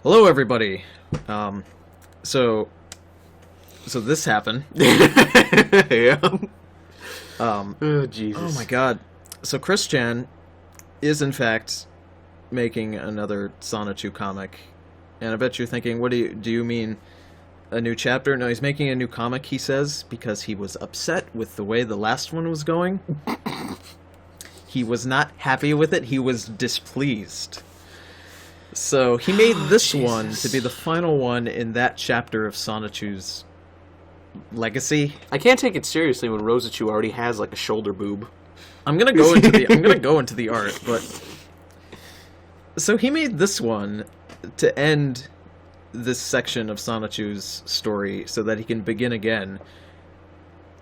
Hello, everybody. So this happened. Yeah. Oh, Jesus. Oh my God. So Chris Chan is in fact making another Sonichu comic, and I bet you're thinking, what do you mean a new chapter? No, he's making a new comic. He says because he was upset with the way the last one was going. He was not happy with it. He was displeased. So he made this one to be the final one in that chapter of Sonichu's legacy. I can't take it seriously when Rosachu already has like a shoulder boob. I'm gonna go into the art, but so he made this one to end this section of Sonichu's story so that he can begin again.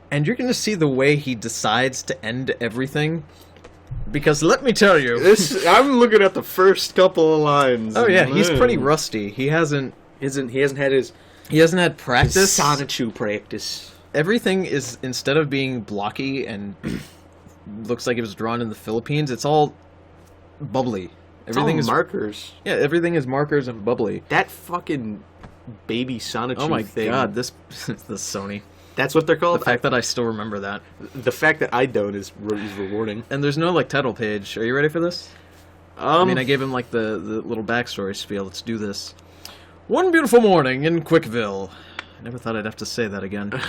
And you're gonna see the way he decides to end everything. Because let me tell you, I'm looking at the first couple of lines. Oh yeah, he's pretty rusty. He hasn't had practice. Sonichu practice. Everything is, instead of being blocky and looks like it was drawn in the Philippines, it's all bubbly. Everything is markers. Yeah, everything is markers and bubbly. That fucking baby Sonichu thing. Oh my God, this Sony. That's what they're called? The fact that I still remember that. The fact that I don't is rewarding. And there's no, like, title page. Are you ready for this? I mean, I gave him, like, the little backstory spiel. Let's do this. One beautiful morning in Quickville. I never thought I'd have to say that again.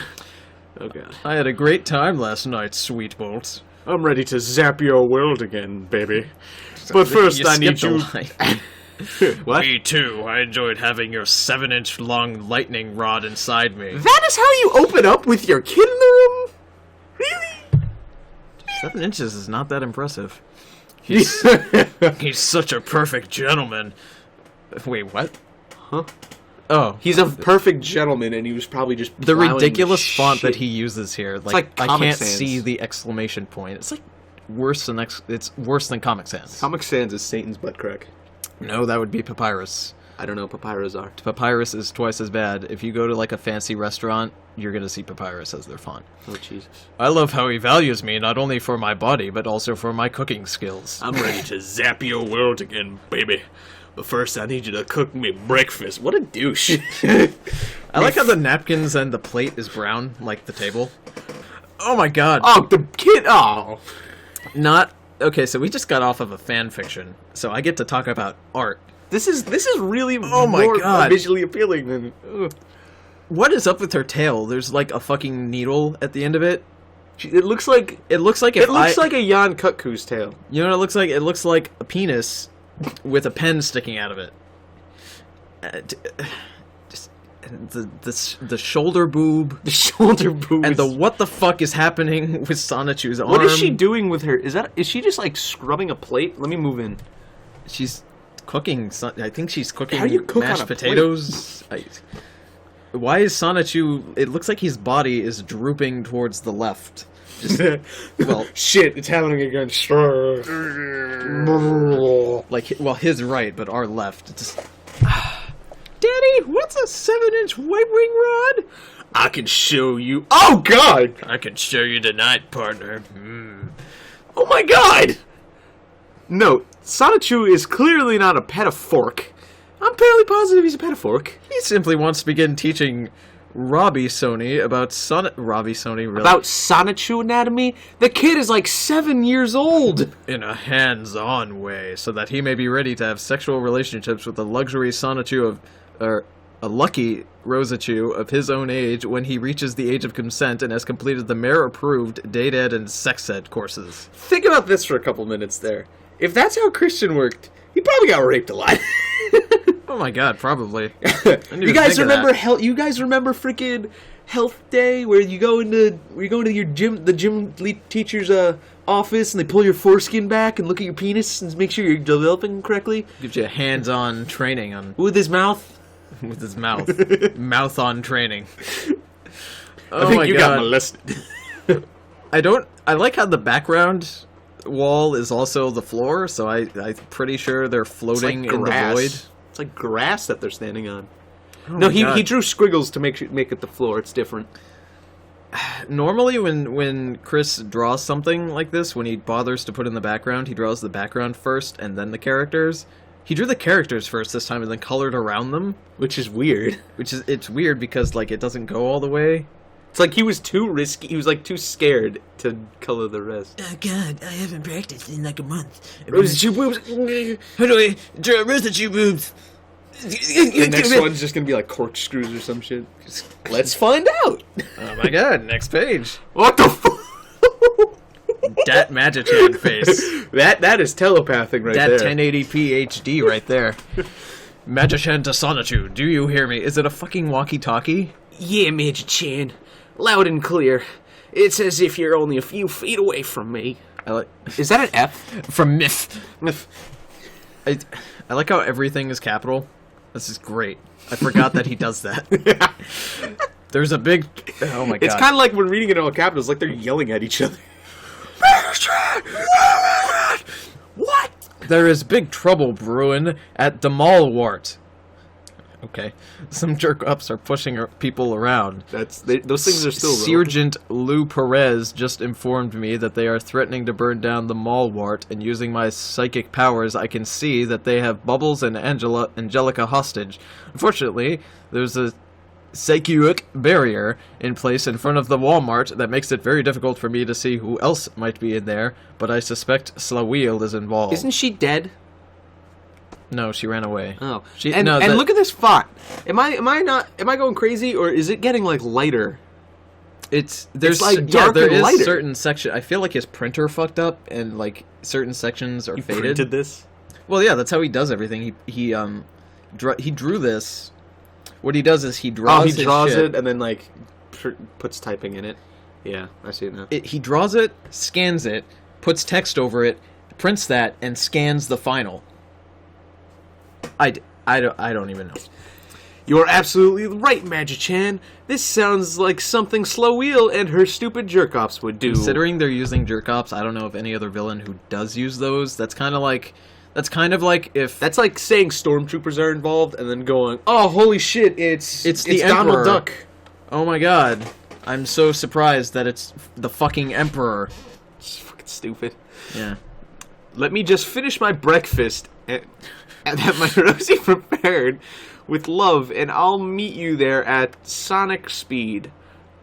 Oh, God. I had a great time last night, Sweetbolt. I'm ready to zap your world again, baby. But first I need you... What? Me too. I enjoyed having your 7-inch long lightning rod inside me. That is how you open up with your kid in the room? Really? 7 inches is not that impressive. He's such a perfect gentleman. Wait, what? Huh? Oh. He's a perfect gentleman, and he was probably just the ridiculous font that he uses here. Like I can't see the exclamation point. It's like worse than it's worse than Comic Sans. Comic Sans is Satan's butt crack. No, that would be Papyrus. I don't know what Papyrus are. Papyrus is twice as bad. If you go to like a fancy restaurant, you're going to see Papyrus as their font. Oh, Jesus. I love how he values me, not only for my body, but also for my cooking skills. I'm ready to zap your world again, baby. But first, I need you to cook me breakfast. What a douche. I like how the napkins and the plate is brown, like the table. Oh my God. Oh, the kid. Oh. Not... Okay, so we just got off of a fan fiction, so I get to talk about art. This is really more visually appealing than... Ugh. What is up with her tail? There's like a fucking needle at the end of it. It looks like a Jan Kutku's tail. You know what it looks like? It looks like a penis with a pen sticking out of it. Just the shoulder boob. The shoulder boob. And the what the fuck is happening with Sonichu's arm? What is she doing with her? Is she just like scrubbing a plate? Let me move in. She's cooking. I think she's cooking How do you cook mashed on a potatoes. Why is Sonichu? It looks like his body is drooping towards the left. Just, well, shit, it's happening again. Well, his right, but our left. Just, Daddy, what's a 7-inch white wing rod? I can show you. Oh God! I can show you tonight, partner. Oh my God! No, Sonichu is clearly not a petafork. I'm fairly positive he's a petafork. He simply wants to begin teaching Robbie Sony about Robbie Sony, really? About Sonichu anatomy? The kid is like 7 years old! In a hands-on way, so that he may be ready to have sexual relationships with the luxury Sonichu of... or a lucky Rosachu of his own age when he reaches the age of consent and has completed the mayor-approved date ed and sex ed courses. Think about this for a couple minutes there. If that's how Christian worked, he probably got raped a lot. Oh my God, probably. You guys remember freaking Health Day, where you go into the gym teacher's office and they pull your foreskin back and look at your penis and make sure you're developing correctly? Gives you hands-on training on with his mouth. With his mouth. Mouth-on training. I think you got molested. I like how the background wall is also the floor, so I'm pretty sure they're floating in the void. It's like grass that they're standing on. Oh no, he drew squiggles to make it the floor. It's different. Normally when Chris draws something like this, when he bothers to put in the background, he draws the background first and then the characters. He drew the characters first this time and then colored around them, which is weird. It's weird because like it doesn't go all the way. It's like he was too risky. He was like too scared to color the rest. Oh God, I haven't practiced in like a month. Rose boobs. How do I draw Rose boobs? The next one's just gonna be like corkscrews or some shit. Let's find out. Oh my god! Next page. What the fuck? Dat Magichan face. That is telepathic right that there. That 1080p HD right there. Magichan to Sonichu, do you hear me? Is it a fucking walkie-talkie? Yeah, Magichan. Loud and clear. It's as if you're only a few feet away from me. Is that an F? From Myth. I like how everything is capital. This is great. I forgot that he does that. There's a big... Oh my god. It's kind of like when reading it in all capitals, like they're yelling at each other. What? There is big trouble brewing at the Mallwart. Okay. Some jerk-ups are pushing people around. Those things are still Sergeant Lou Perez just informed me that they are threatening to burn down the Mallwart, and using my psychic powers, I can see that they have Bubbles and Angelica hostage. Unfortunately, there's a psychic barrier in place in front of the Walmart that makes it very difficult for me to see who else might be in there, but I suspect Slawield is involved. Isn't she dead? No, she ran away. Oh, and look at this font. Am I going crazy, or is it getting like lighter? There's like dark there and is lighter. certain section. I feel like his printer fucked up, and like certain sections are faded. Printed this? Well, yeah, that's how he does everything. He drew this. What he does is he draws. Oh, he draws shit. it and then like puts typing in it. Yeah, I see it now. He draws it, scans it, puts text over it, prints that, and scans the final. I don't even know. You're absolutely right, Magichan. This sounds like something Slowwheel and her stupid jerk-offs would do. Considering they're using jerk-offs, I don't know of any other villain who does use those. That's kind of like if... That's like saying stormtroopers are involved and then going, oh, holy shit, it's the Donald Emperor. Duck. Oh my god. I'm so surprised that it's the fucking Emperor. It's fucking stupid. Yeah. Let me just finish my breakfast and have my Rosie prepared with love, and I'll meet you there at Sonic Speed.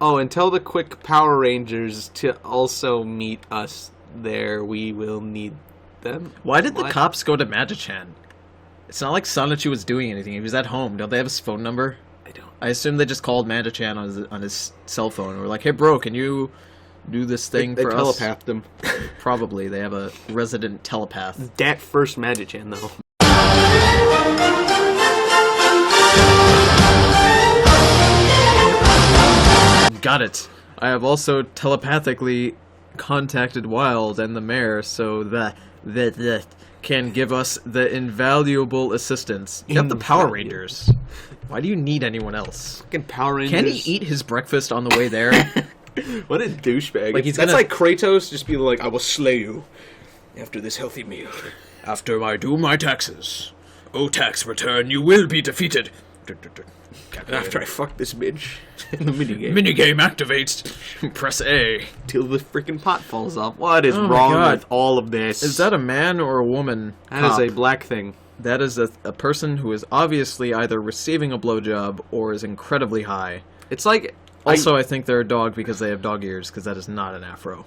Oh, and tell the quick Power Rangers to also meet us there. We will need them. Why did the cops go to Magichan? It's not like Sonichu was doing anything. He was at home. Don't they have his phone number? I don't. I assume they just called Magichan on his cell phone and were like, hey, bro, can you do this thing for us? They telepathed him. Probably. They have a resident telepath. That first Magichan, though. Got it. I have also telepathically contacted Wild and the mayor so that can give us the invaluable assistance. You have the Power Rangers. Why do you need anyone else? Fucking Power Rangers. Can he eat his breakfast on the way there? What a douchebag. Like That's like Kratos just being like, I will slay you after this healthy meal. After I do my taxes. O tax return, you will be defeated. After I fuck this bitch in the minigame. Minigame activates. Press A. Till the freaking pot falls off. What is Oh my wrong God. with all of this? Is that a man or a woman? That is cop? a black thing. That is a person who is obviously either receiving a blowjob or is incredibly high. It's like... Also, I think they're a dog because they have dog ears, because that is not an afro.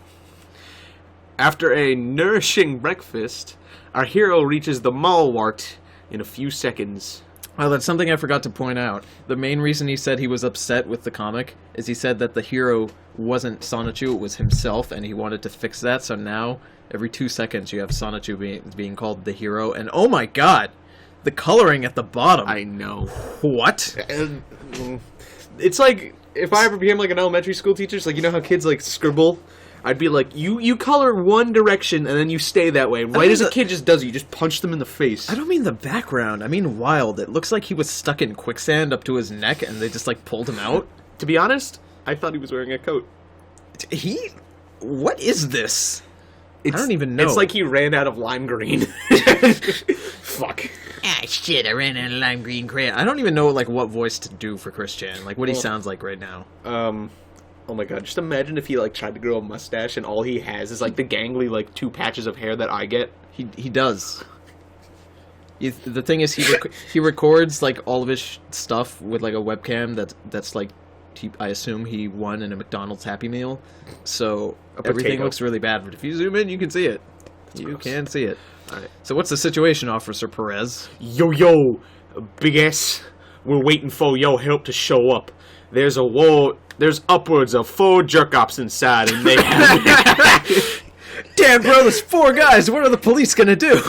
After a nourishing breakfast, our hero reaches the Mallwart in a few seconds. Oh, that's something I forgot to point out. The main reason he said he was upset with the comic is he said that the hero wasn't Sonichu, it was himself, and he wanted to fix that, so now, every 2 seconds, you have Sonichu being called the hero, and oh my god! The coloring at the bottom! I know. What? It's like, if I ever became like an elementary school teacher, it's like, you know how kids like scribble? I'd be like, you color one direction and then you stay that way. Right as a kid just does it, you just punch them in the face. I don't mean the background, I mean Wild. It looks like he was stuck in quicksand up to his neck and they just like pulled him out. To be honest, I thought he was wearing a coat. What is this? I don't even know. It's like he ran out of lime green. Fuck. Ah, shit, I ran out of lime green crayon. I don't even know like what voice to do for Christian, like what he sounds like right now. Oh my god, just imagine if he like tried to grow a mustache and all he has is like the gangly like 2 patches of hair that I get. He does. The thing is, he records like all of his stuff with like a webcam that's like I assume he won in a McDonald's Happy Meal, so everything looks really bad. But if you zoom in, you can see it. You can see it. All right. So what's the situation, Officer Perez? Yo, big ass. We're waiting for your help to show up. There's a war. There's upwards of 4 jerk-ops inside, and they Damn, bro, there's 4 guys. What are the police gonna do?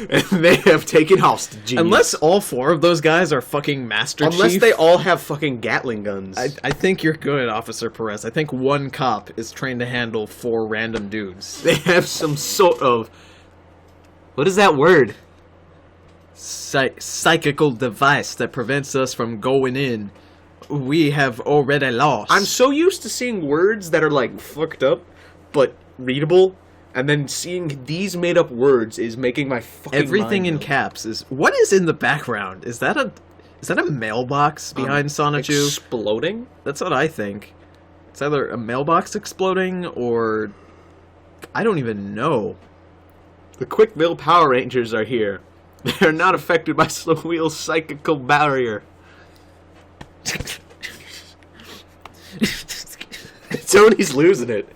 and they have taken hostages. Unless all 4 of those guys are fucking Master Chief. Unless they all have fucking Gatling guns. I think you're good, Officer Perez. I think one cop is trained to handle 4 random dudes. They have some sort of... What is that word? Psychical device that prevents us from going in. We have already lost. I'm so used to seeing words that are, like, fucked up, but readable, and then seeing these made-up words is making my fucking Everything mind in caps is... What is in the background? Is that a mailbox behind Sonichu? Exploding? That's what I think. It's either a mailbox exploding, or... I don't even know. The Quick-Bill Power Rangers are here. They are not affected by Slow Wheel's psychical barrier. Tony's losing it.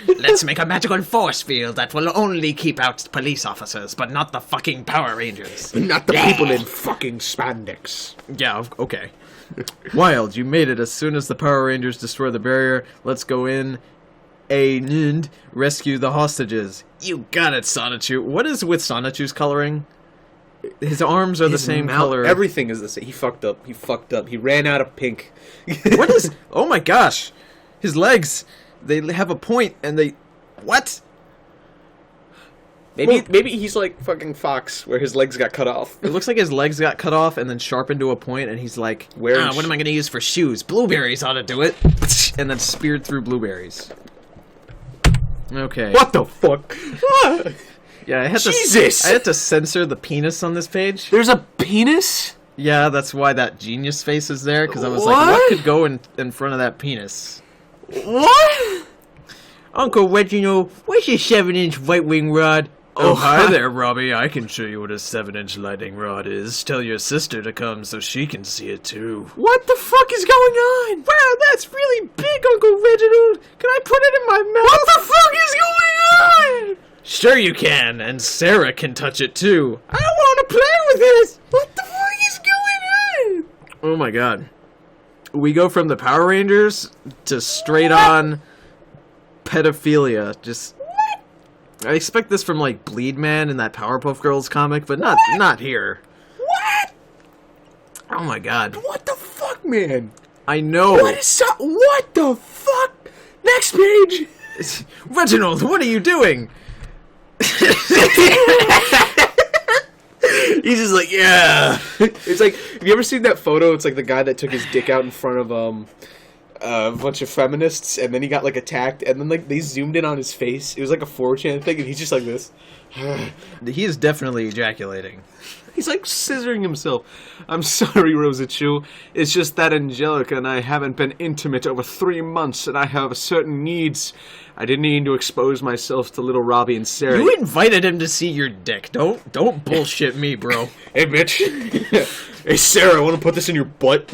Let's make a magical force field that will only keep out police officers, but not the fucking Power Rangers. Not the people in fucking spandex. Yeah, okay. Wild, you made it as soon as the Power Rangers destroy the barrier. Let's go in and rescue the hostages. You got it, Sonichu. What is with Sonichu's coloring? His arms are the same color. Everything is the same. He fucked up. He ran out of pink. What is... Oh my gosh. His legs, they have a point and they... What? Maybe he's like fucking Fox, where his legs got cut off. It looks like his legs got cut off and then sharpened to a point, and he's like, what am I going to use for shoes? Blueberries ought to do it. And then speared through blueberries. Okay. What the fuck? Yeah, I had Jesus! I had to censor the penis on this page. There's a penis? Yeah, that's why that genius face is there, because I was like, what could go in front of that penis? What? Uncle Reginald, where's your 7-inch white wing rod? Oh, hi there, Robbie. I can show you what a 7-inch lightning rod is. Tell your sister to come so she can see it, too. What the fuck is going on? Wow, that's really big, Uncle Reginald. Can I put it in my mouth? What the fuck is going on? Sure you can, and Sarah can touch it, too. I want to play with it. What the fuck is going on? Oh my god. We go from the Power Rangers to straight on pedophilia. Just... I expect this from, like, Bleed Man in that Powerpuff Girls comic, but not here. What? Oh my god. What the fuck, man? I know. What the fuck? Next page. Reginald, what are you doing? He's just like, yeah. It's like, have you ever seen that photo? It's like the guy that took his dick out in front of a bunch of feminists, and then he got like attacked, and then like they zoomed in on his face. It was like a 4chan thing, and he's just like this. He is definitely ejaculating. He's like scissoring himself. I'm sorry, Rosachu. It's just that Angelica and I haven't been intimate over 3 months, and I have certain needs. I didn't need to expose myself to little Robbie and Sarah. You invited him to see your dick. Don't bullshit me, bro. Hey, bitch. Hey, Sarah, I want to put this in your butt.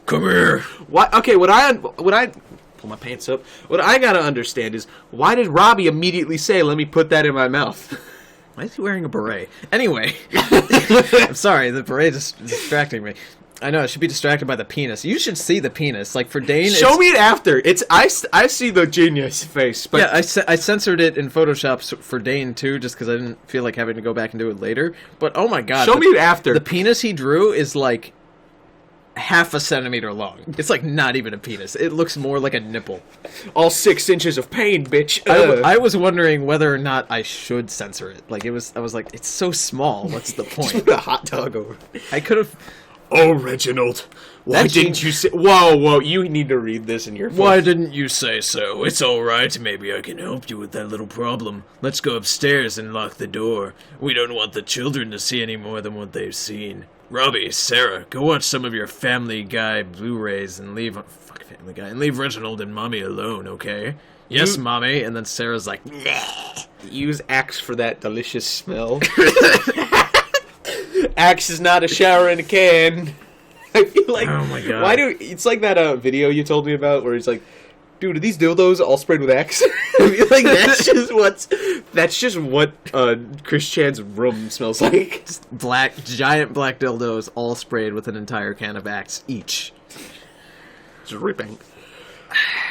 Come here. What? Okay, what I pull my pants up. What I gotta understand is, why did Robbie immediately say, "Let me put that in my mouth"? Why is he wearing a beret? Anyway, I'm sorry, the beret is distracting me. I know, I should be distracted by the penis. You should see the penis. Like, for Dane... Show me it after. I see the genius face. But yeah, I censored it in Photoshop for Dane, too, just because I didn't feel like having to go back and do it later. But, oh my god. Show me it after. The penis he drew is, like, half a centimeter long. It's, like, not even a penis. It looks more like a nipple. All 6 inches of pain, bitch. I was wondering whether or not I should censor it. Like, I was like, it's so small. What's the point? Just put a hot dog over. I could have... Oh, Reginald, why didn't you say... Whoa, you need to read this in your phone. Why didn't you say so? It's alright, maybe I can help you with that little problem. Let's go upstairs and lock the door. We don't want the children to see any more than what they've seen. Robbie, Sarah, go watch some of your Family Guy Blu-rays and leave... Fuck Family Guy. And leave Reginald and Mommy alone, okay? Yes, Mommy. And then Sarah's like... Bleh. Use Axe for that delicious smell. Axe is not a shower in a can. I feel like, oh my god, it's like that video you told me about where he's like, dude, are these dildos all sprayed with Axe? I feel like that's just what Chris Chan's room smells like. just giant black dildos all sprayed with an entire can of Axe each. Dripping.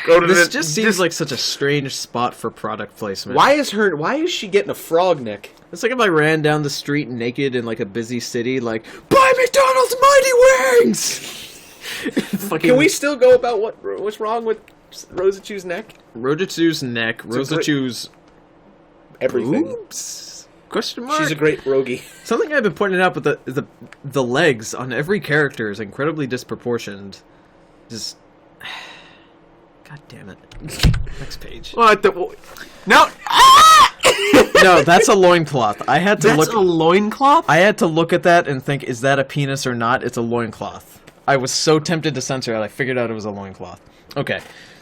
This just seems like such a strange spot for product placement. Why is she getting a frog neck? It's like if I ran down the street naked in like a busy city, like, buy McDonald's Mighty Wings! Fucking... Can we still go about what's wrong with Rosachu's neck? Rosachu's neck, Rosachu's everything. Oops. Question mark? She's a great rogie. Something I've been pointing out, but the legs on every character is incredibly disproportioned. Just... God damn it. Next page. What the... No! No, that's a loincloth. I had to That's a loincloth? I had to look at that and think, is that a penis or not? It's a loincloth. I was so tempted to censor it, I figured out it was a loincloth. Okay.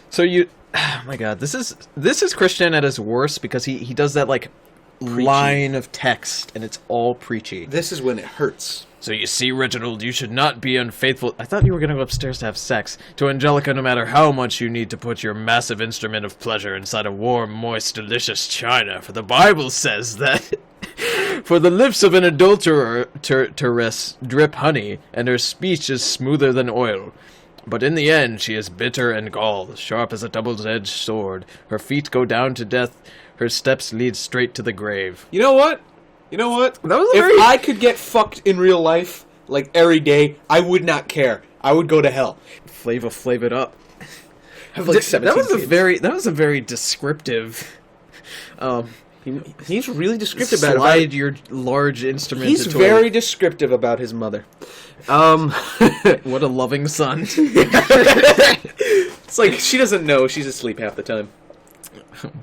So oh my god, this is Christian at his worst because he does that like preachy line of text and it's all preachy. This is when it hurts. So you see, Reginald, you should not be unfaithful. I thought you were going to go upstairs to have sex. To Angelica, no matter how much you need to put your massive instrument of pleasure inside a warm, moist, delicious china. For the Bible says that for the lips of an adulteress drip honey, and her speech is smoother than oil. But in the end, she is bitter and gall, sharp as a double-edged sword. Her feet go down to death. Her steps lead straight to the grave. You know what? That was if I could get fucked in real life, like every day, I would not care. I would go to hell. Flav it up. Have like 17 that was a very descriptive. He's really descriptive about slide your large instrument. He's very descriptive about his mother. What a loving son. It's like she doesn't know. She's asleep half the time.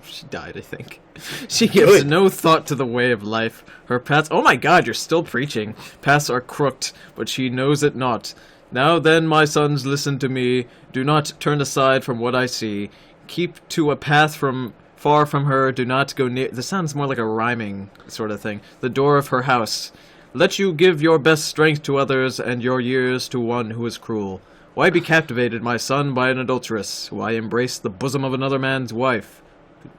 She died, I think. She gives no thought to the way of life. Her paths... Oh my god, you're still preaching. Paths are crooked, but she knows it not. Now then, my sons, listen to me. Do not turn aside from what I see. Keep to a path far from her. Do not go near... This sounds more like a rhyming sort of thing. The door of her house. Let you give your best strength to others, and your years to one who is cruel. Why be captivated, my son, by an adulteress? Why embrace the bosom of another man's wife?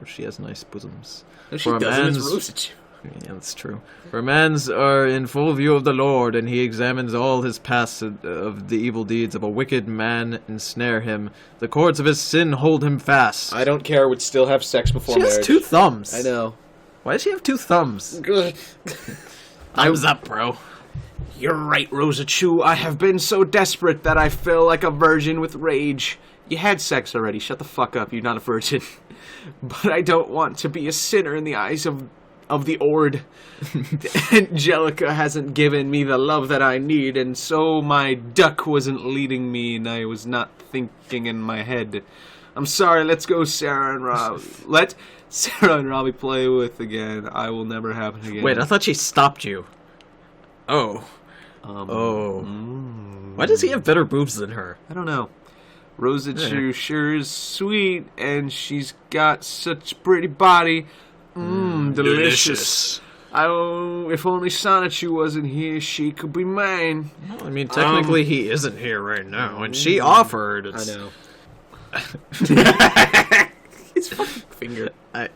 She has nice bosoms. No, she doesn't. It's Rosachu. Yeah, that's true. For man's are in full view of the Lord, and he examines all his past of the evil deeds of a wicked man ensnare him. The cords of his sin hold him fast. I don't care. Would still have sex before marriage. She has 2 thumbs. I know. Why does she have 2 thumbs? Thumbs up, bro. You're right, Rosachu. I have been so desperate that I feel like a virgin with rage. You had sex already. Shut the fuck up. You're not a virgin. But I don't want to be a sinner in the eyes of the Ord. Angelica hasn't given me the love that I need, and so my duck wasn't leading me, and I was not thinking in my head. I'm sorry, let's go Sarah and Robbie. Let Sarah and Robbie play with again. I will never happen again. Wait, I thought she stopped you. Oh. Why does he have better boobs than her? I don't know. Rosachu sure is sweet, and she's got such a pretty body. Delicious. If only Sonichu wasn't here, she could be mine. Well, I mean, technically he isn't here right now, and she offered. I know. His fucking finger. I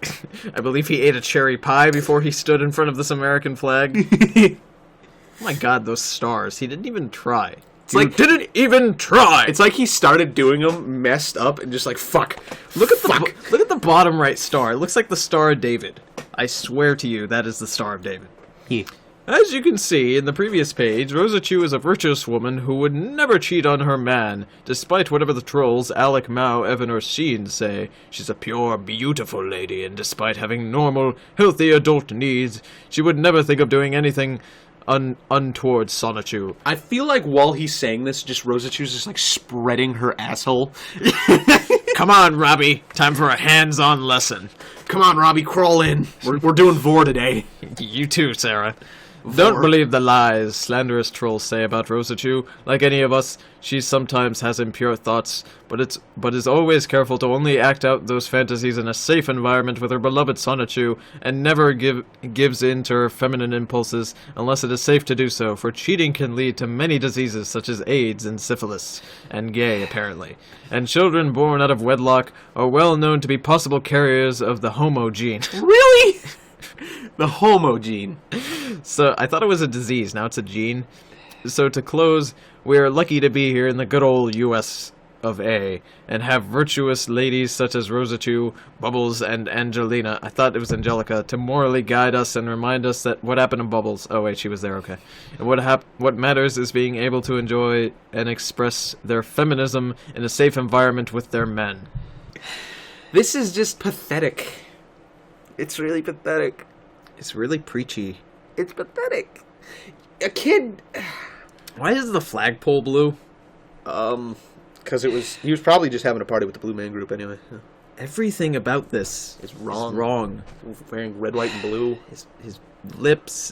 believe he ate a cherry pie before he stood in front of this American flag. Oh my god, those stars. He didn't even try. Didn't even try. It's like he started doing them, messed up, and just like, fuck. Look at the bottom right star. It looks like the Star of David. I swear to you, that is the Star of David. Yeah. As you can see in the previous page, Rosachu is a virtuous woman who would never cheat on her man, despite whatever the trolls Alec, Mao, Evan, or Sheen say. She's a pure, beautiful lady, and despite having normal, healthy adult needs, she would never think of doing anything untoward Sonichu. I feel like while he's saying this, just Rosachu's just like spreading her asshole. Come on, Robbie. Time for a hands-on lesson. Come on, Robbie, crawl in. We're doing vor today. You too, Sarah. Don't believe the lies slanderous trolls say about Rosachu. Like any of us, she sometimes has impure thoughts, but is always careful to only act out those fantasies in a safe environment with her beloved Sonichu, and never gives in to her feminine impulses unless it is safe to do so, for cheating can lead to many diseases such as AIDS and syphilis, and gay apparently. And children born out of wedlock are well known to be possible carriers of the homo gene. Really? The homo gene. So I thought it was a disease, now it's a gene. So to close, we are lucky to be here in the good old US of A, and have virtuous ladies such as Rosachu, Bubbles, and Angelina, I thought it was Angelica, to morally guide us and remind us that what happened to Bubbles. Oh wait, she was there, okay. And what matters is being able to enjoy and express their feminism in a safe environment with their men. This is just pathetic. It's really pathetic. It's really preachy. It's pathetic. A kid... Why is the flagpole blue? Because he was probably just having a party with the Blue Man Group anyway. Everything about this is wrong. Wrong. Wearing red, white, and blue. His lips,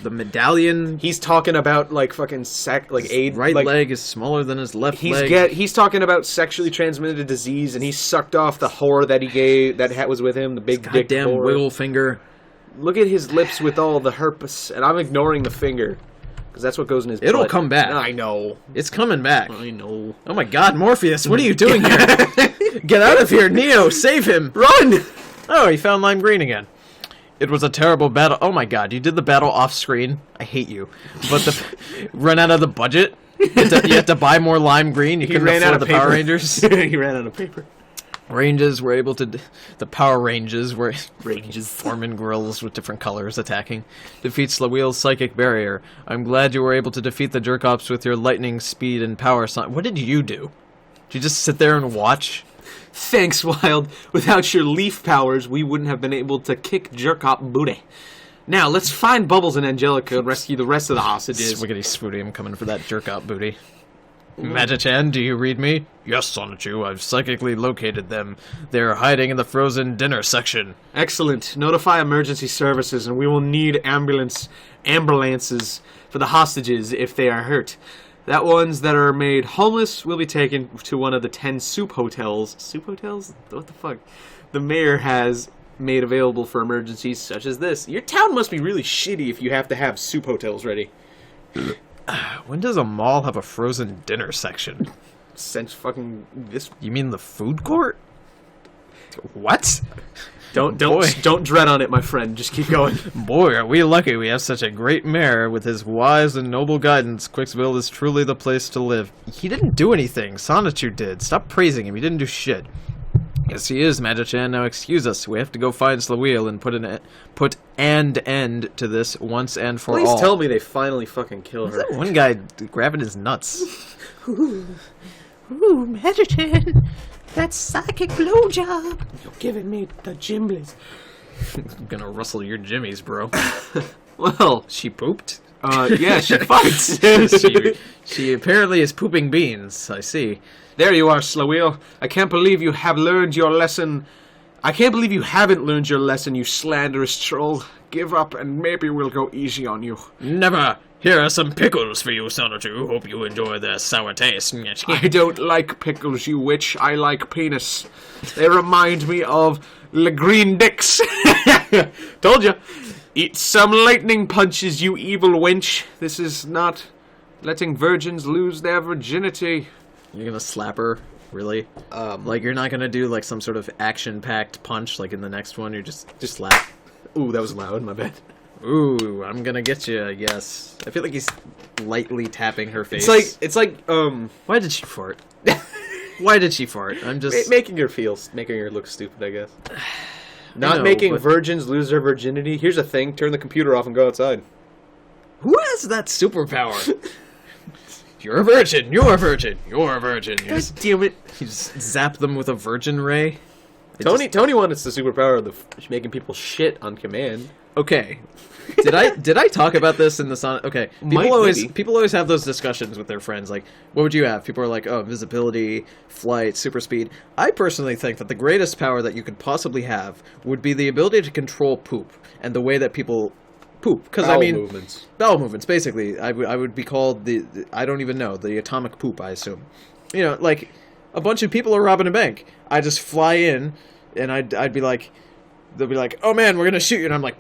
the medallion. He's talking about like fucking AIDS. Right leg is smaller than his left leg. He's talking about sexually transmitted disease, and he sucked off the whore that he gave that was with him, the big dick goddamn whore. wiggle finger. Look at his lips with all the herpes, and I'm ignoring the finger. Because that's what goes in his It'll butt. come back. I know. It's coming back. I know. Oh my god, Morpheus, what are you doing here? Get out of here, Neo, save him. Run! Oh, he found lime green again. It was a terrible battle. Oh my god, you did the battle off screen. I hate you. But run out of the budget? You had to buy more lime green? You couldn't afford the Power Rangers? He ran out of paper. Ranges were able to... The Power Ranges were... Foreman grills with different colors attacking. Defeat Slawheel's psychic barrier. I'm glad you were able to defeat the Jerkops with your lightning speed and power... What did you do? Did you just sit there and watch? Thanks, Wild. Without your leaf powers, we wouldn't have been able to kick Jerkop booty. Now, let's find Bubbles and Angelica and rescue the rest of the hostages. Swiggity swooty, I'm coming for that Jerkop booty. Magichan, do you read me? Yes, Sonichu, I've psychically located them. They're hiding in the frozen dinner section. Excellent. Notify emergency services, and we will need ambulances for the hostages if they are hurt. That ones that are made homeless will be taken to one of the 10 soup hotels. Soup hotels? What the fuck? The mayor has made available for emergencies such as this. Your town must be really shitty if you have to have soup hotels ready. When does a mall have a frozen dinner section? Since fucking this. You mean the food court? What? Don't dread on it, my friend. Just keep going. Boy, are we lucky we have such a great mayor. With his wise and noble guidance, Quicksville is truly the place to live. He didn't do anything. Sonichu did. Stop praising him. He didn't do shit. Yes, he is, Magichan. Now excuse us. We have to go find Slawheel and put an end to this once and for all. Please tell me they finally fucking kill her. That one guy grabbing his nuts. Ooh, Magichan. That psychic blowjob. You're giving me the gimblies. I'm gonna rustle your jimmies, bro. Well, she pooped? Yeah, she fights. she apparently is pooping beans, I see. There you are, Slawheel. I can't believe you have learned your lesson. I can't believe you haven't learned your lesson, you slanderous troll. Give up and maybe we'll go easy on you. Never. Here are some pickles for you, Sonichu. Hope you enjoy their sour taste. I don't like pickles, you witch. I like penis. They remind me of Le Green Dicks. Told you. Eat some lightning punches, you evil wench. This is not letting virgins lose their virginity. You're gonna slap her? Really? Like, you're not gonna do, like, some sort of action-packed punch, like in the next one? You're just slap. Ooh, that was loud, my bad. Ooh, I'm gonna get you, yes. I feel like he's lightly tapping her face. It's like, Why did she fart? Why did she fart? I'm just... making her look stupid, I guess. Not making virgins lose their virginity. Here's the thing, turn the computer off and go outside. Who has that superpower? You're a virgin, you're a virgin, you're a virgin. God damn it. You just zap them with a virgin ray. Tony wanted the superpower of making people shit on command. Okay. Did I talk about this in the Sonic? Okay. People always have those discussions with their friends. Like, what would you have? People are like, oh, invisibility, flight, super speed. I personally think that the greatest power that you could possibly have would be the ability to control poop and the way that people poop. Because Bowel I mean, movements. bowel movements. Basically, I would be called the I don't even know, the atomic poop. I assume. You know, like a bunch of people are robbing a bank. I just fly in, and I'd be like, they'll be like, oh man, we're gonna shoot you, and I'm like.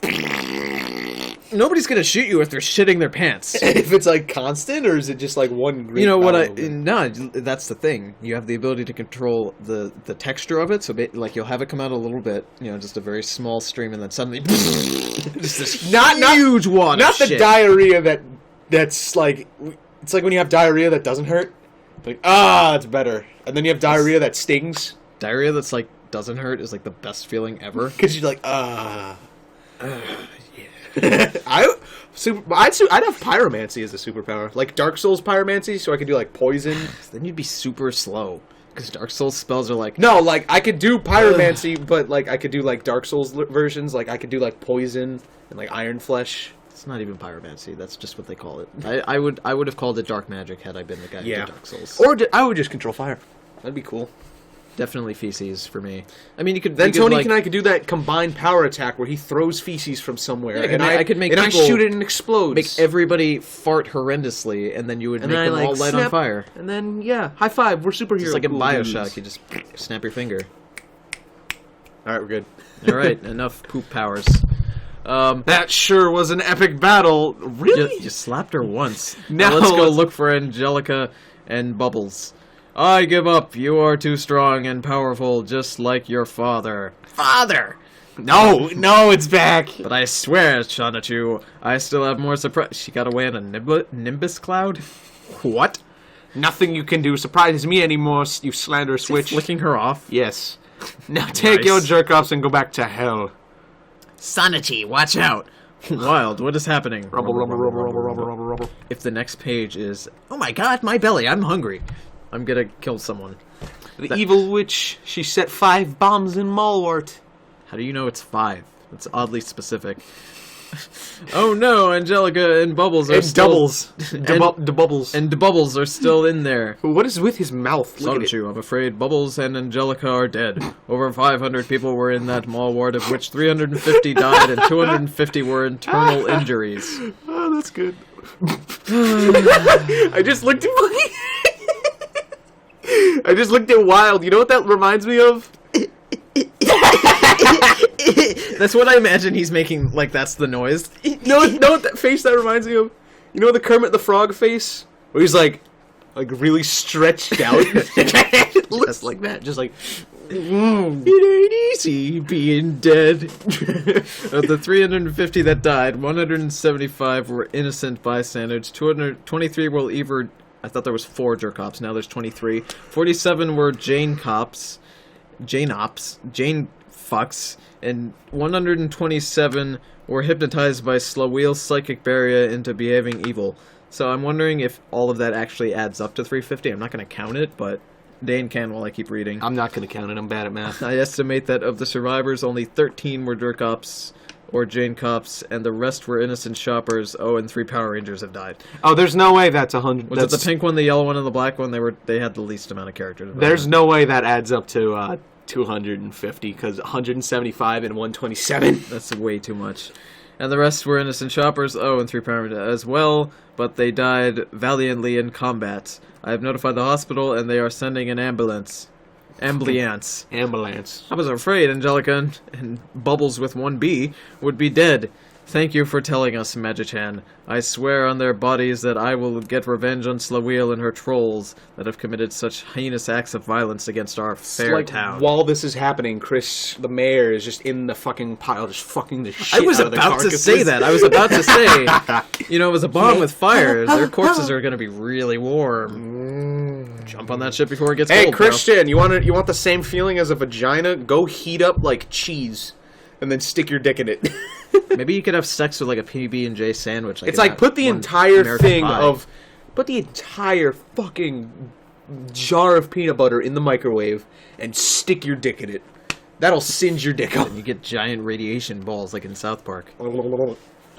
Nobody's gonna shoot you if they're shitting their pants. If it's like constant, or is it just like one? Great You know what? movement? No, that's the thing. You have the ability to control the texture of it. So, like, you'll have it come out a little bit. You know, just a very small stream, and then suddenly, just this huge wad. Not of the shit. diarrhea that's like. It's like when you have diarrhea that doesn't hurt. Like it's better. And then you have diarrhea that stings. Diarrhea that's like doesn't hurt is like the best feeling ever. Because you're like I'd have pyromancy as a superpower, like Dark Souls pyromancy, so I could do like poison. Then you'd be super slow because Dark Souls spells are like No, like I could do pyromancy, but like I could do like Dark Souls versions. Like I could do like poison and like Iron Flesh. It's not even pyromancy. That's just what they call it. I would have called it dark magic had I been the guy who did Dark Souls. Or I would just control fire. That'd be cool. Definitely feces for me. I mean, you could Then you could, Tony like, and I could do that combined power attack where he throws feces from somewhere, Yeah, and I could make and I people shoot it and it explodes. make everybody fart horrendously, and then you would and make then them I, like, all light snap, on fire. And then high five, we're superheroes. Just like in Cool Bioshock, dudes. you just snap your finger. All right, we're good. All right, enough poop powers. That sure was an epic battle. Really? You slapped her once. Now Now let's go let's- look for Angelica and Bubbles. I give up. You are too strong and powerful, just like your father. Father! No, it's back. But I swear, Sonichu, I still have more surprise. She got away in a Nimbus cloud? What? Nothing you can do surprises me anymore, you slanderous switch. Flicking her off? Yes. Now take Nice. your jerk-offs and go back to hell. Sonichu, watch out. Wild, what is happening? Rubble. If the next page is, oh my god, my belly, I'm hungry. I'm gonna kill someone. The evil witch, she set 5 bombs in Malwart. How do you know it's 5? It's oddly specific. Oh no, Angelica and Bubbles are And still... doubles. And, The bubbles. and the Bubbles are still in there. What is with his mouth? Look at it. Sonichu, I'm afraid Bubbles and Angelica are dead. Over 500 people were in that mall ward, of which 350 died and 250 were internal injuries. Oh, that's good. I just looked at I just looked at Wild. You know what that reminds me of? That's what I imagine he's making, like that's the noise. No, what that face that reminds me of? You know the Kermit the Frog face? Where he's like really stretched out. Just like that. Just like... It ain't easy being dead. Of the 350 that died, 175 were innocent bystanders, 223 were either... I thought there was 4 jerk-ops, now there's 23. 47 were Jane fucks, and 127 were hypnotized by Slawheel's psychic barrier into behaving evil. So I'm wondering if all of that actually adds up to 350. I'm not going to count it, but Dane can while I keep reading. I'm not going to count it. I'm bad at math. I estimate that of the survivors, only 13 were jerk-ops or Jane cops, and the rest were innocent shoppers. Oh, and 3 Power Rangers have died. Oh, there's no way that's 100. Was it the pink one, the yellow one, and the black one? They had the least amount of characters. There's no way that adds up to 250, because 175 and 127. That's way too much. And the rest were innocent shoppers. Oh, and 3 Power Rangers as well, but they died valiantly in combat. I have notified the hospital, and they are sending an ambulance. Ambulance. I was afraid Angelica and Bubbles with 1B would be dead. Thank you for telling us, Magichan. I swear on their bodies that I will get revenge on Slawheel and her trolls that have committed such heinous acts of violence against our fair town. While this is happening, Chris, the mayor, is just in the fucking pile, just fucking the shit I was out of the about to carcasses. say that. I was about to say, you know, it was a bomb with fire. Their corpses are going to be really warm. Jump on that shit before it gets Hey, cold, bro. Christian, you want the same feeling as a vagina? Go heat up like cheese, and then stick your dick in it. Maybe you could have sex with like a PB&J sandwich. It's like put the entire put the entire fucking jar of peanut butter in the microwave and stick your dick in it. That'll singe your dick off. And you get giant radiation balls like in South Park. I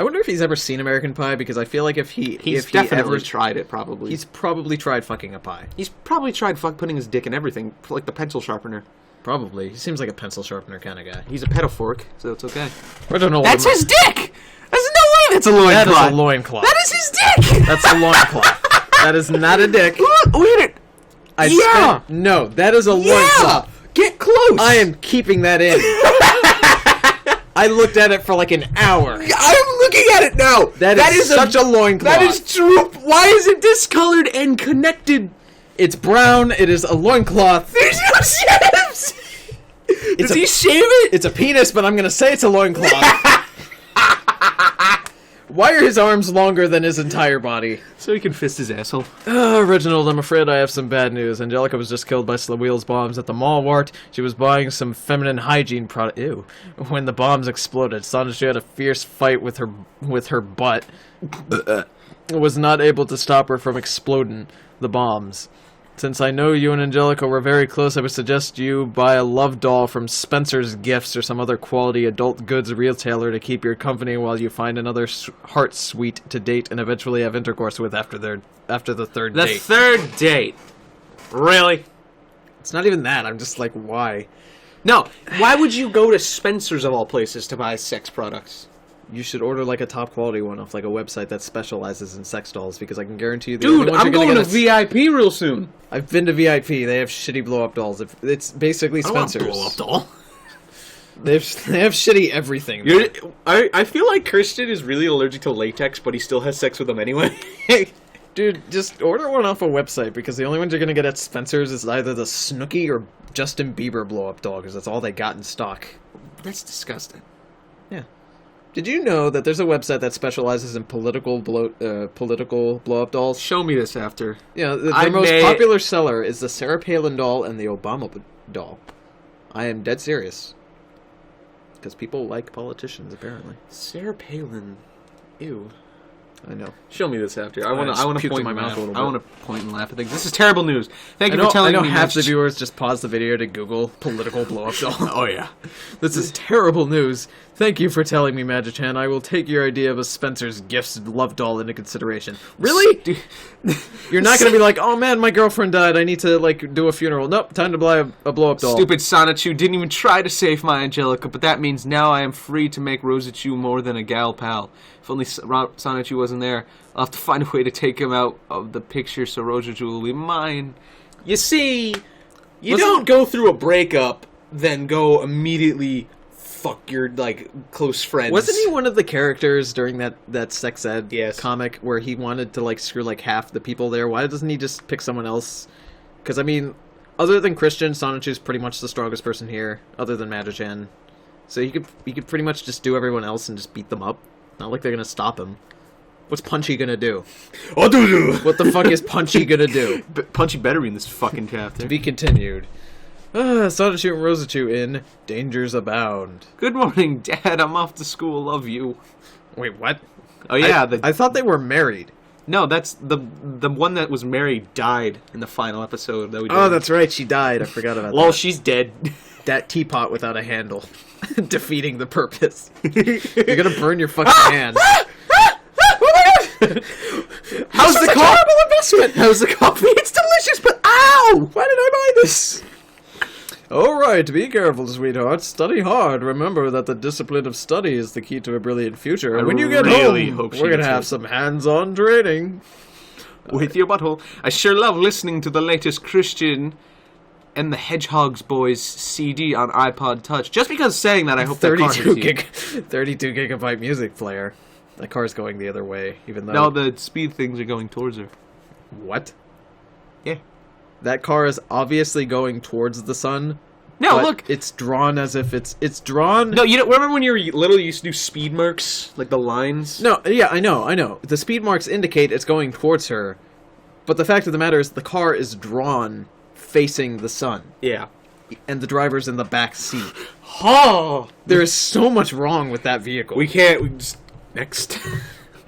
wonder if he's ever seen American Pie, because I feel like if He's he definitely ever tried it, probably. He's probably tried fucking a pie. He's probably tried putting his dick in everything, like the pencil sharpener. Probably. He seems like a pencil sharpener kind of guy. He's a pedophoric, so it's okay. I don't know. That's his dick! There's no way mean it's a loincloth? That is a loincloth. That is his dick! That's a loincloth. That is not a dick. Wait a No, that is a loincloth. Get close! I am keeping that in. I looked at it for like an hour. I'm looking at it now! That is such a loincloth. That is true! Why is it discolored and connected? It's brown, it is a loincloth. There's no shapes! Does he shave it? It's a penis, but I'm gonna say it's a loincloth. Why are his arms longer than his entire body? So he can fist his asshole. Reginald, I'm afraid I have some bad news. Angelica was just killed by Slawheel's bombs at the mall wart. She was buying some feminine hygiene product. Ew. When the bombs exploded, Sonichu had a fierce fight with her butt. Was not able to stop her from exploding the bombs. Since I know you and Angelica were very close, I would suggest you buy a love doll from Spencer's Gifts or some other quality adult goods retailer to keep your company while you find another heart sweet to date and eventually have intercourse with after the third date. The third date. Really? It's not even that. I'm just like, why? No. Why would you go to Spencer's of all places to buy sex products? You should order like a top quality one off like a website that specializes in sex dolls because I can guarantee you the Dude, only ones I'm you're going gonna to get VIP real soon. I've been to VIP. They have shitty blow up dolls. It's basically Spencer's. I don't want a blow up doll. They have shitty everything. I feel like Christian is really allergic to latex, but he still has sex with them anyway. Dude, just order one off a website because the only ones you're gonna get at Spencer's is either the Snooki or Justin Bieber blow up doll because that's all they got in stock. That's disgusting. Yeah. Did you know that there's a website that specializes in political blow up dolls? Show me this after. Yeah, their most popular seller is the Sarah Palin doll and the Obama doll. I am dead serious. Because people like politicians, apparently. Sarah Palin. Ew. I know. Show me this after. I I want just to puked point in my mouth a little bit. I want to point and laugh at things. This is terrible news. Thank you for telling me. I know half the viewers just pause the video to Google political blow-up doll. Oh yeah. This is terrible news. Thank you for telling me, Magichan. I will take your idea of a Spencer's Gifts love doll into consideration. Really? You're not going to be like, oh man, my girlfriend died. I need to like do a funeral. Nope, time to buy a blow-up doll. Stupid Sonichu didn't even try to save my Angelica, but that means now I am free to make Rosachu more than a gal pal. If only Sonichu wasn't there, I'll have to find a way to take him out of the picture so Rosachu will be mine. You see, you don't go through a breakup, then go immediately fuck your, like, close friends. Wasn't he one of the characters during that sex ed Yes. comic where he wanted to, like, screw, like, half the people there? Why doesn't he just pick someone else? Because, I mean, other than Christian, Sonichu's pretty much the strongest person here, other than Magichan. So he could pretty much just do everyone else and just beat them up. Not like they're gonna stop him. What's Punchy gonna do? What the fuck is Punchy gonna do? Punchy better be in this fucking chapter. To be continued. Sonichu and Rosachu in Dangers Abound. Good morning, Dad. I'm off to school. Love you. Wait, what? Oh yeah, I thought they were married. No, that's the one that was married died in the final episode that we did. Oh, that's right. She died. I forgot about that. Well, she's dead. That teapot without a handle. Defeating the purpose. You're gonna burn your fucking hand. How's the coffee? Terrible investment. How's the coffee? It's delicious, but ow! Why did I buy this? Alright, be careful, sweetheart. Study hard. Remember that the discipline of study is the key to a brilliant future. When you get really home, hope she we're gonna gets have it. some hands-on training. With your butthole. I sure love listening to the latest Christian and the Hedgehogs Boys CD on iPod Touch. Just because saying that, I hope that car 32 gigabyte music player. That car's going the other way, even though... No, the speed things are going towards her. What? Yeah. That car is obviously going towards the sun. No, but look. It's drawn as if it's drawn... No, you know, remember when you were little, you used to do speed marks? Like the lines? No, yeah, I know. The speed marks indicate it's going towards her. But the fact of the matter is the car is drawn facing the sun. Yeah. And the driver's in the back seat. Oh! There is so much wrong with that vehicle. We just... Next.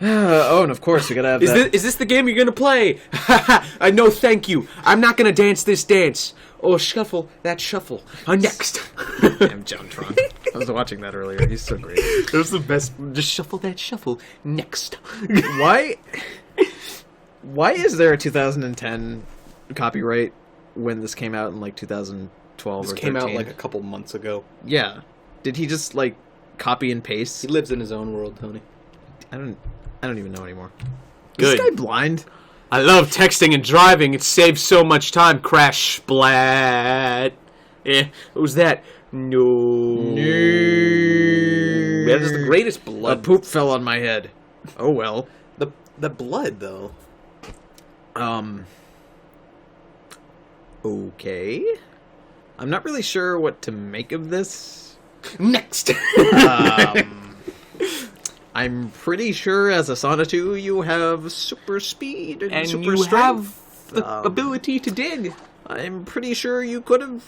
Oh, and of course we gotta have that. Is this the game you're gonna play? I know, thank you. I'm not gonna dance this dance. Oh, shuffle that shuffle. Next. Damn, Jontron. I was watching that earlier. He's so great. It was the best. Just shuffle that shuffle. Next. Why is there a 2010 copyright when this came out in like 2012 This or 13? came out like a couple months ago. Yeah. Did he just like copy and paste? He lives in his own world, Tony. I don't even know anymore. Good. Is this guy blind? I love texting and driving. It saves so much time. Crash splat. What was that? No. That is the greatest blood. A poop fell on my head. Oh well. The blood though. Okay. I'm not really sure what to make of this. Next. I'm pretty sure as a Sonichu you have super speed and super you strength. have the ability to dig. I'm pretty sure you could have,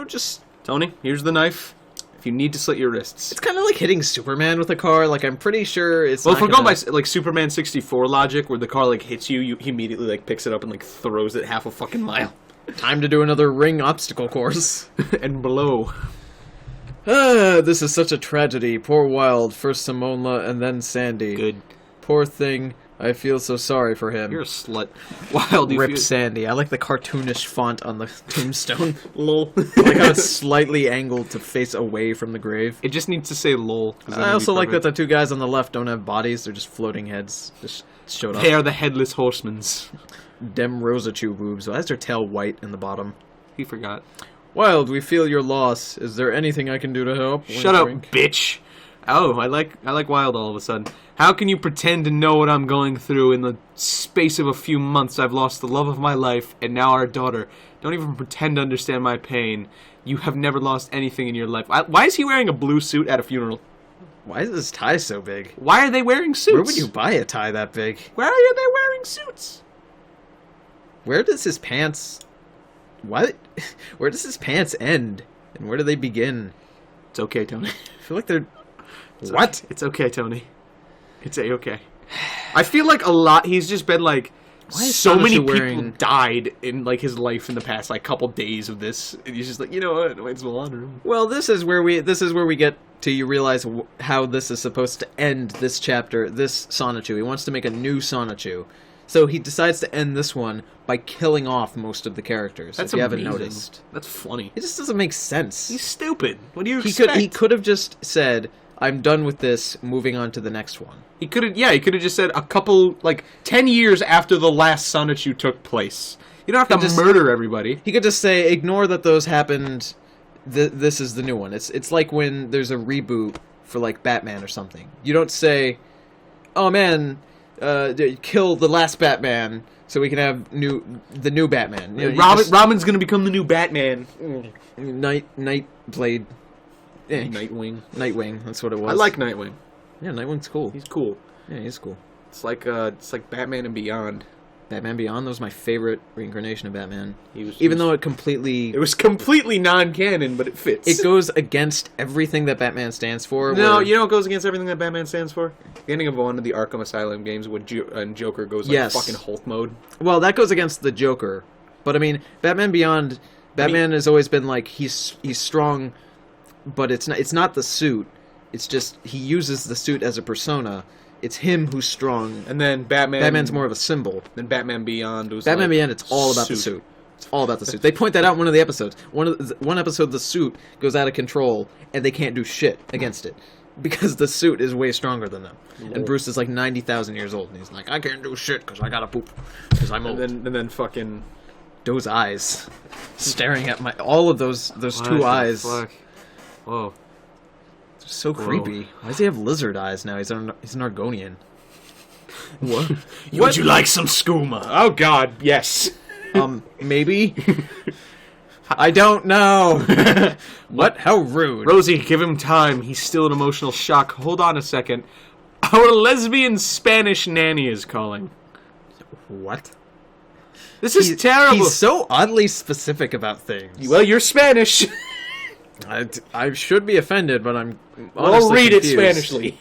just... Tony, here's the knife. If you need to slit your wrists. It's kind of like hitting Superman with a car. Like, I'm pretty sure it's Well, not if we're going by, gonna- like, Superman 64 logic, where the car, like, hits you, he immediately, like, picks it up and, like, throws it half a fucking mile. Time to do another ring obstacle course. And blow. This is such a tragedy. Poor Wild, first Simonla and then Sandy. Good. Poor thing. I feel so sorry for him. You're a slut. Wild, you Rip feel... Sandy. I like the cartoonish font on the tombstone. Lol. I like how it's slightly angled to face away from the grave. It just needs to say lol. I also like that the two guys on the left don't have bodies. They're just floating heads. Just showed up. They are the headless horsemans. Dem Rosachu boobs. Why is their tail white in the bottom? He forgot. Wild, we feel your loss. Is there anything I can do to help? Shut up, bitch. Oh, I like Wild all of a sudden. How can you pretend to know what I'm going through? In the space of a few months, I've lost the love of my life, and now our daughter. Don't even pretend to understand my pain. You have never lost anything in your life. Why is he wearing a blue suit at a funeral? Why is this tie so big? Why are they wearing suits? Where would you buy a tie that big? Why are they wearing suits? Where does his pants... What? Where does his pants end? And where do they begin? It's okay, Tony. I feel like they're... What? It's okay, Tony. It's okay. I feel like a lot. He's just been like, so many people died in like his life in the past like couple days of this. And he's just like, you know what? It's honor. Well, this is where we get to you realize how this is supposed to end this chapter. This Sonichu. He wants to make a new Sonichu. So he decides to end this one by killing off most of the characters. That's if you amazing. Haven't noticed. That's funny. It just doesn't make sense. He's stupid. What do you expect? He could have just said, I'm done with this, moving on to the next one. He could have just said a couple, like, 10 years after the last Sonichu took place. You don't have to murder everybody. He could just say, ignore that those happened, this is the new one. It's like when there's a reboot for, like, Batman or something. You don't say, oh man, kill the last Batman so we can have the new Batman. You know, Robin's gonna become the new Batman. Nightblade. Nightwing. Nightwing, that's what it was. I like Nightwing. Yeah, Nightwing's cool. He's cool. Yeah, he's cool. It's like Batman and Beyond. Batman Beyond, that was my favorite reincarnation of Batman. It was completely non-canon, but it fits. It goes against everything that Batman stands for. No, you know what goes against everything that Batman stands for? The ending of one of the Arkham Asylum games when Joker goes like fucking Hulk mode. Well, that goes against the Joker. But I mean, Batman Beyond, Batman has always been like he's strong, but it's not the suit. It's just he uses the suit as a persona. It's him who's strong. And then Batman's more of a symbol. Then Batman Beyond was Batman Beyond, it's all about the suit. It's all about the suit. They point that out in one of the episodes. One episode, the suit goes out of control, and they can't do shit against it. Because the suit is way stronger than them. Lord. And Bruce is like 90,000 years old, and he's like, I can't do shit because I gotta poop. Because I'm old. And then fucking... Those eyes. Staring at all of those two eyes. Fuck? Whoa. So creepy. Why does he have lizard eyes now? He's an Argonian. What? Would you like some skooma? Oh god, yes. Maybe? I don't know. What? How rude. Rosie, give him time. He's still in emotional shock. Hold on a second. Our lesbian Spanish nanny is calling. What? This is terrible. He's so oddly specific about things. Well, you're Spanish. I should be offended, but I'm I'll read confused. it Spanishly.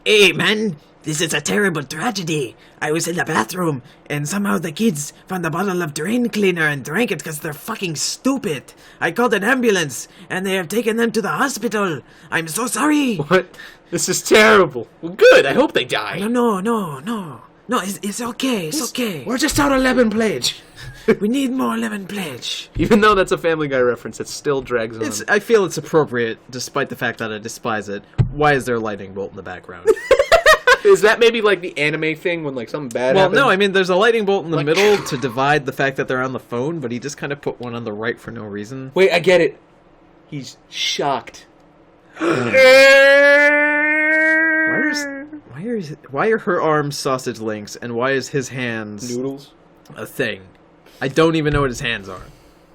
Hey, man, this is a terrible tragedy. I was in the bathroom, and somehow the kids found a bottle of drain cleaner and drank it because they're fucking stupid. I called an ambulance, and they have taken them to the hospital. I'm so sorry. What? This is terrible. Well, good. I hope they die. No. No, it's okay. It's okay. We're just out of lemon pledge. We need more lemon pledge. Even though that's a Family Guy reference, it still drags on. I feel it's appropriate, despite the fact that I despise it. Why is there a lightning bolt in the background? Is that maybe like the anime thing when like something bad happens? Well, no, I mean, there's a lightning bolt in the middle to divide the fact that they're on the phone, but he just kind of put one on the right for no reason. Wait, I get it. He's shocked. Why are her arms sausage links, and why is his hands Noodles? a thing? I don't even know what his hands are.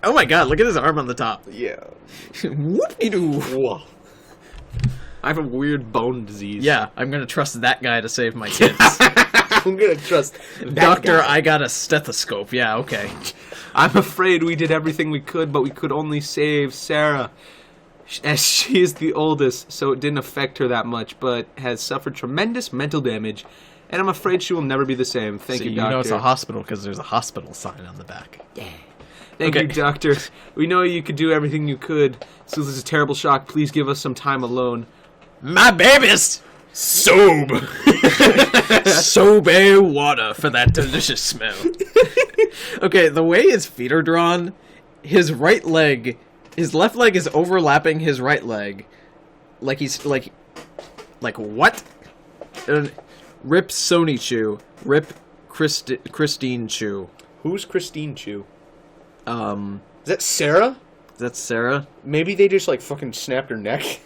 Oh my god, look at his arm on the top. Yeah. Whoop-de-doo. Whoa. I have a weird bone disease. Yeah, I'm gonna trust that guy to save my kids. I'm gonna trust that Doctor, guy. I got a stethoscope. Yeah, okay. I'm afraid we did everything we could, but we could only save Sarah. As she is the oldest, so it didn't affect her that much, but has suffered tremendous mental damage, and I'm afraid she will never be the same. Thank you, Doctor. You know it's a hospital because there's a hospital sign on the back. Yeah. Thank you, Doctor. We know you could do everything you could. So this is a terrible shock. Please give us some time alone. My babies! Soap! Soap water for that delicious smell. Okay, the way his feet are drawn, his left leg is overlapping his right leg. Like he's, like what? Rip Sonichu. Rip Christine Chu. Who's Christine Chu? Is that Sarah? That's Sarah? Maybe they just, like, fucking snapped her neck.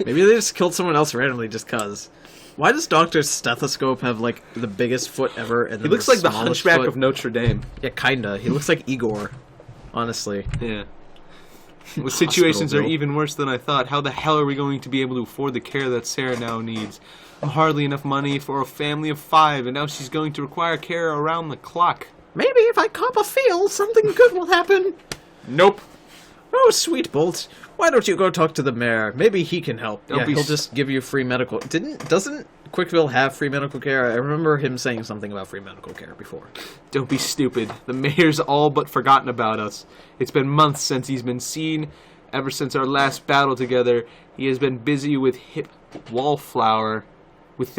Maybe they just killed someone else randomly just cuz. Why does Doctor's stethoscope have, like, the biggest foot ever? And then He looks like the smallest Hunchback foot? of Notre Dame. Yeah, kinda. He looks like Igor. Honestly. Yeah. Well, situations are bill. even worse than I thought. How the hell are we going to be able to afford the care that Sarah now needs? Hardly enough money for a family of 5, and now she's going to require care around the clock. Maybe if I cop a feel, something good will happen. Nope. Oh, sweet Bolt. Why don't you go talk to the mayor? Maybe he can help. Don't be he'll just give you free medical... Doesn't Quickville have free medical care? I remember him saying something about free medical care before. Don't be stupid. The mayor's all but forgotten about us. It's been months since he's been seen. Ever since our last battle together, he has been busy with the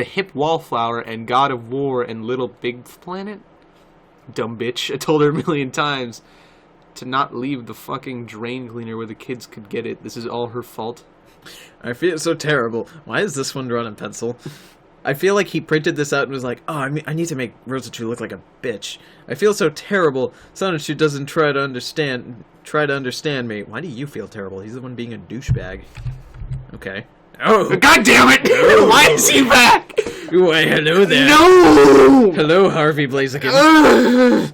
hip wallflower and God of War and Little Big Planet. Dumb bitch. I told her a million times to not leave the fucking drain cleaner where the kids could get it. This is all her fault. I feel so terrible. Why is this one drawn in pencil? I feel like he printed this out and was like, oh, I need to make Rosachu look like a bitch. I feel so terrible. Sonichu doesn't try to understand me. Why do you feel terrible? He's the one being a douchebag. Okay. Oh, God damn it! Oh. Why is he back? Why, hello there. No! Hello, Harvey Blaziken.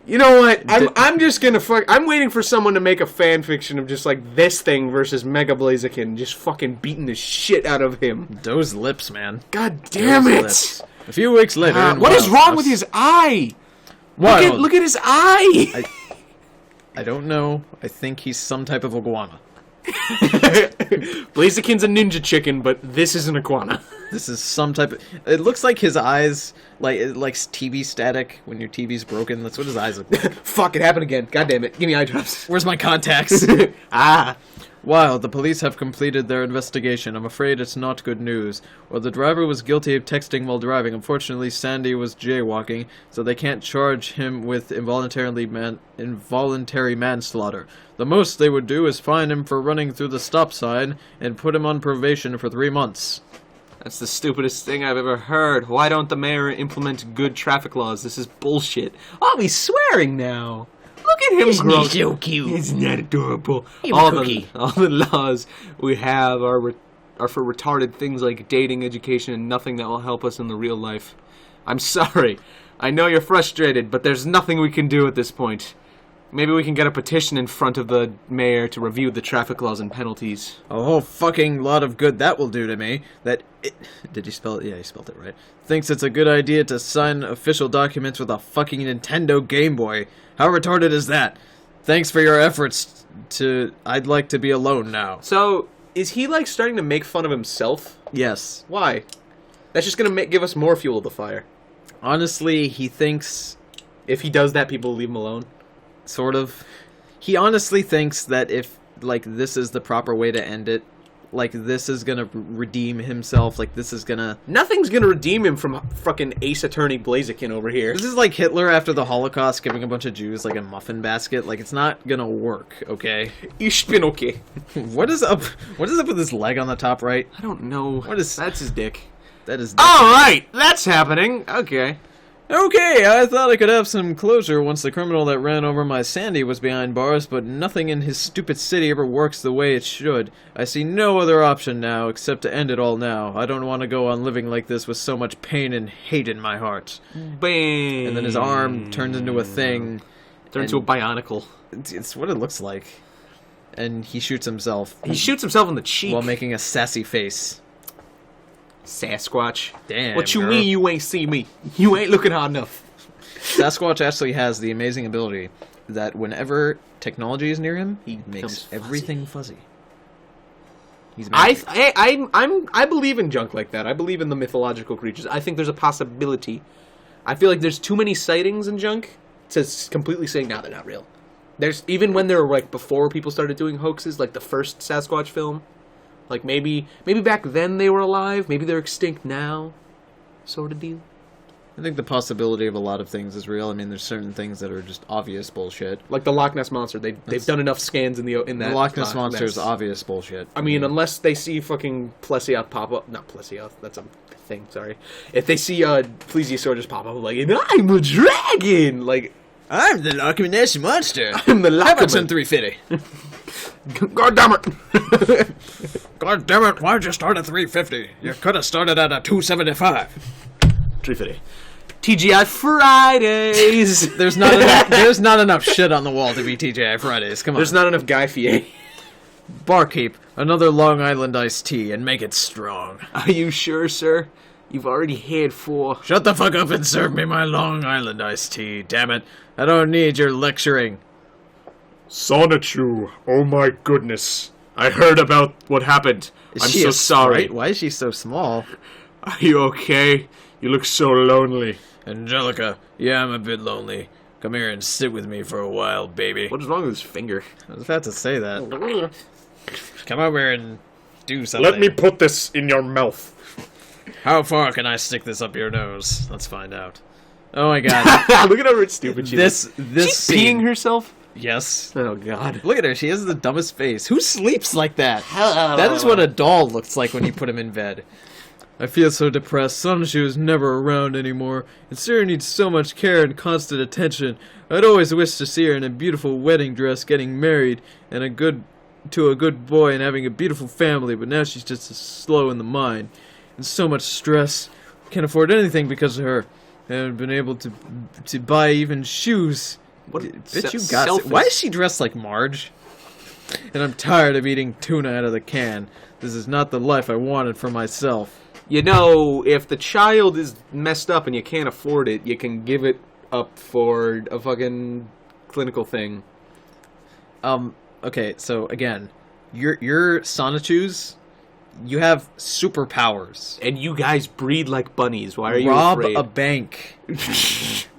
You know what? I'm just gonna I'm waiting for someone to make a fan fiction of just like this thing versus Mega Blaziken just fucking beating the shit out of him. Those lips, man. God damn Those it! lips. A few weeks later, in What is Wildhouse- wrong with his eye? Wild. Look at his eye. I don't know. I think he's some type of iguana. Blaziken's a ninja chicken, but this is an iguana. This is some type of... It looks like his eyes, like TV static when your TV's broken. That's what his eyes look like. Fuck, it happened again. God damn it. Give me eye drops. Where's my contacts? While the police have completed their investigation, I'm afraid it's not good news. While the driver was guilty of texting while driving, unfortunately Sandy was jaywalking, so they can't charge him with involuntary manslaughter. The most they would do is fine him for running through the stop sign and put him on probation for 3 months. That's the stupidest thing I've ever heard. Why don't the mayor implement good traffic laws? This is bullshit. Oh, he's swearing now. Look at him Isn't grow. he so cute? Isn't that adorable? Give him a cookie. All the laws we have are for retarded things like dating, education, and nothing that will help us in the real life. I'm sorry. I know you're frustrated, but there's nothing we can do at this point. Maybe we can get a petition in front of the mayor to review the traffic laws and penalties. A whole fucking lot of good that will do to me. Did you spell it? Yeah, you spelled it right. Thinks it's a good idea to sign official documents with a fucking Nintendo Game Boy. How retarded is that? Thanks for your efforts I'd like to be alone now. So, is he like starting to make fun of himself? Yes. Why? That's just gonna give us more fuel to the fire. Honestly, he thinks... If he does that, people will leave him alone. Sort of. He honestly thinks that if, like, this is the proper way to end it, like this is gonna redeem himself, like this is gonna... Nothing's gonna redeem him from fucking Ace Attorney Blaziken over here. This is like Hitler after the Holocaust giving a bunch of Jews like a muffin basket. Like, it's not gonna work, okay? Ich bin okay. What is up with this leg on the top right? I don't know. That's his dick. That is... Alright, that's happening. Okay. Okay, I thought I could have some closure once the criminal that ran over my Sandy was behind bars, but nothing in his stupid city ever works the way it should. I see no other option now, except to end it all now. I don't want to go on living like this with so much pain and hate in my heart. Bang. And then his arm turns into a thing. Turns into a bionicle. It's what it looks like. And he shoots himself. He shoots himself in the cheek. While making a sassy face. Sasquatch. Damn, what you girl. mean you ain't see me? You ain't looking hard enough. Sasquatch actually has the amazing ability that whenever technology is near him, he makes everything fuzzy. He's I believe in junk like that. I believe in the mythological creatures. I think there's a possibility. I feel like there's too many sightings in junk to completely say, no, they're not real. There's even when they were like before people started doing hoaxes, like the first Sasquatch film. Like, maybe back then they were alive, maybe they're extinct now, sort of deal. I think the possibility of a lot of things is real. I mean, there's certain things that are just obvious bullshit. Like the Loch Ness Monster, they've done enough scans in that. The Loch Ness Monster is obvious bullshit. I mean, unless they see fucking Plesioth pop up, not Plesioth, that's a thing, sorry. If they see Plesiosaur just pop up, like, I'm a dragon! Like, I'm the Loch Ness Monster! I'm the Loch Ness... How about some 350? God damn it! God damn it, why'd you start at 350? You could have started at a 275. 350. TGI Fridays! There's not enough shit on the wall to be TGI Fridays, come on. There's not enough Guy Fieri. Barkeep, another Long Island iced tea, and make it strong. Are you sure, sir? You've already had 4. Shut the fuck up and serve me my Long Island iced tea, damn it. I don't need your lecturing. Sonichu, oh my goodness. I heard about what happened. I'm so sorry. Why is she so small? Are you okay? You look so lonely. Angelica, yeah, I'm a bit lonely. Come here and sit with me for a while, baby. What is wrong with his finger? I was about to say that. Come over here and do something. Let me put this in your mouth. How far can I stick this up your nose? Let's find out. Oh my god. Look at how stupid she is. This She's peeing herself? Yes. Oh god. Look at her, she has the dumbest face. Who sleeps like that? That is what a doll looks like when you put him in bed. I feel so depressed. Sonichu is never around anymore, and Sarah needs so much care and constant attention. I'd always wished to see her in a beautiful wedding dress, getting married, and to a good boy and having a beautiful family, but now she's just slow in the mind. And so much stress. Can't afford anything because of her. I haven't been able to buy even shoes. What? Bitch, you got. Why is she dressed like Marge? And I'm tired of eating tuna out of the can. This is not the life I wanted for myself. You know, if the child is messed up and you can't afford it, you can give it up for a fucking clinical thing. Okay, so again, your Sonichus, you have superpowers. And you guys breed like bunnies. Why are you Rob afraid? a bank.